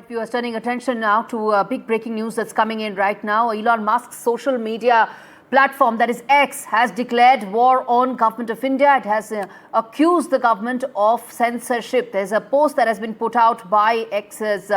Right, we are turning attention now to big breaking news that's coming in right now. Elon Musk's social media platform, that is X, has declared war on government of India. It has accused the government of censorship. There's a post that has been put out by X's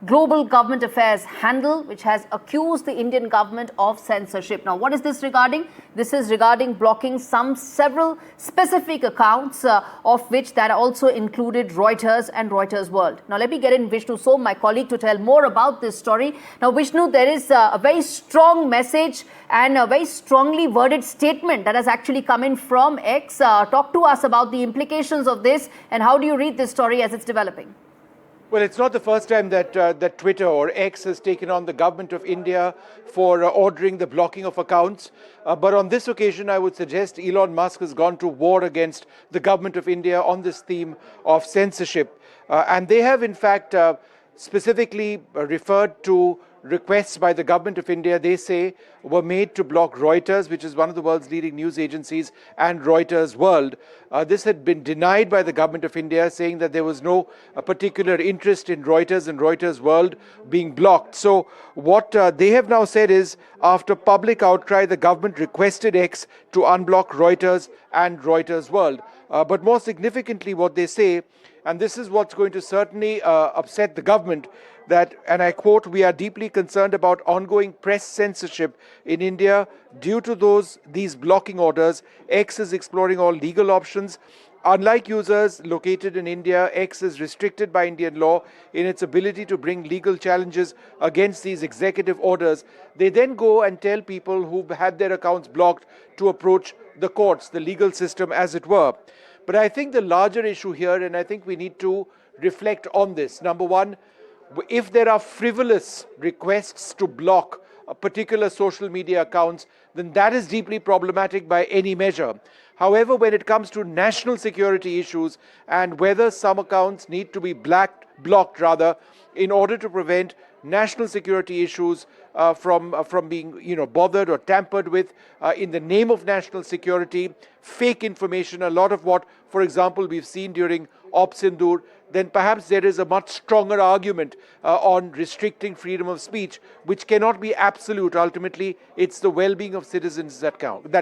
Global Government Affairs handle, which has accused the Indian government of censorship. Now, what is this regarding? This is regarding blocking several specific accounts, of which that also included Reuters and Reuters World. Now, let me get in Vishnu Som, my colleague, to tell more about this story. Now, Vishnu, there is a very strong message and a very strongly worded statement that has actually come in from X. Talk to us about the implications of this and how do you read this story as it's developing? Well, it's not the first time that Twitter or X has taken on the government of India for ordering the blocking of accounts. But on this occasion, I would suggest Elon Musk has gone to war against the government of India on this theme of censorship. And they have, in fact, specifically referred to requests by the government of India, they say, were made to block Reuters, which is one of the world's leading news agencies, and Reuters World. This had been denied by the government of India, saying that there was no particular interest in Reuters and Reuters World being blocked. So what they have now said is, after public outcry, the government requested X to unblock Reuters and Reuters World. But more significantly, what they say, and this is what's going to certainly upset the government, that, and I quote, "We are deeply concerned about ongoing press censorship in India. Due to these blocking orders, X is exploring all legal options. Unlike users located in India, X is restricted by Indian law in its ability to bring legal challenges against these executive orders." They then go and tell people who've had their accounts blocked to approach the courts, the legal system, as it were. But I think the larger issue here, and I think we need to reflect on this. Number one, if there are frivolous requests to block particular social media accounts, then that is deeply problematic by any measure. However, when it comes to national security issues and whether some accounts need to be blocked in order to prevent national security issues from being bothered or tampered with in the name of national security, fake information, a lot of what, for example, we've seen during Op Sindoor, then perhaps there is a much stronger argument on restricting freedom of speech, which cannot be absolute. Ultimately, it's the well-being of citizens that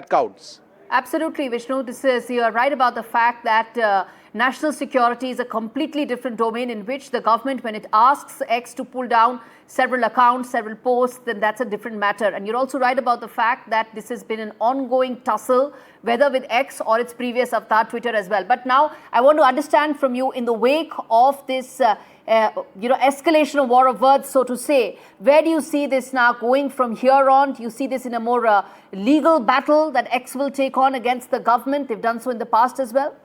counts. Absolutely, Vishnu. You are right about the fact that national security is a completely different domain in which the government, when it asks X to pull down several accounts, several posts, then that's a different matter. And you're also right about the fact that this has been an ongoing tussle, whether with X or its previous avatar, Twitter, as well. But now I want to understand from you, in the wake of this escalation of war of words, so to say, where do you see this now going from here on? Do you see this in a more legal battle that X will take on against the government? They've done so in the past as well.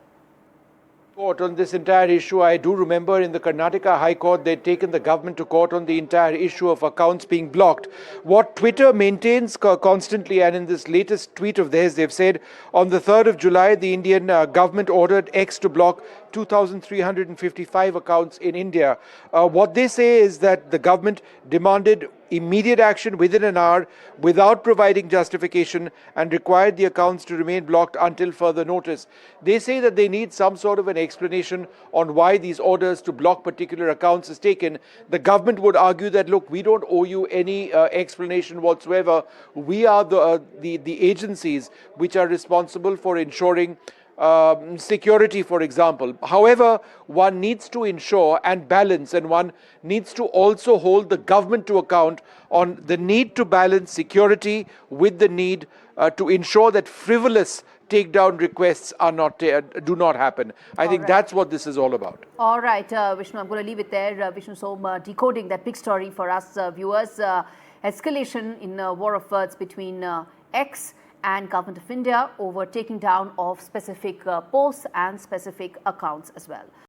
On this entire issue, I do remember in the Karnataka High Court, they'd taken the government to court on the entire issue of accounts being blocked. What Twitter maintains constantly, and in this latest tweet of theirs, they've said on the 3rd of July, the Indian government ordered X to block 2,355 accounts in India. What they say is that the government demanded immediate action within an hour without providing justification and required the accounts to remain blocked until further notice. They say that they need some sort of an explanation on why these orders to block particular accounts is taken. The government would argue that, look, we don't owe you any explanation whatsoever. We are the agencies which are responsible for ensuring security, for example. However, one needs to ensure and balance, and one needs to also hold the government to account on the need to balance security with the need to ensure that frivolous takedown requests do not happen. I think that's what this is all about. All right, Vishnu, I'm going to leave it there. Vishnu Som decoding that big story for us viewers. Escalation in war of words between X and Government of India over taking down of specific posts and specific accounts as well.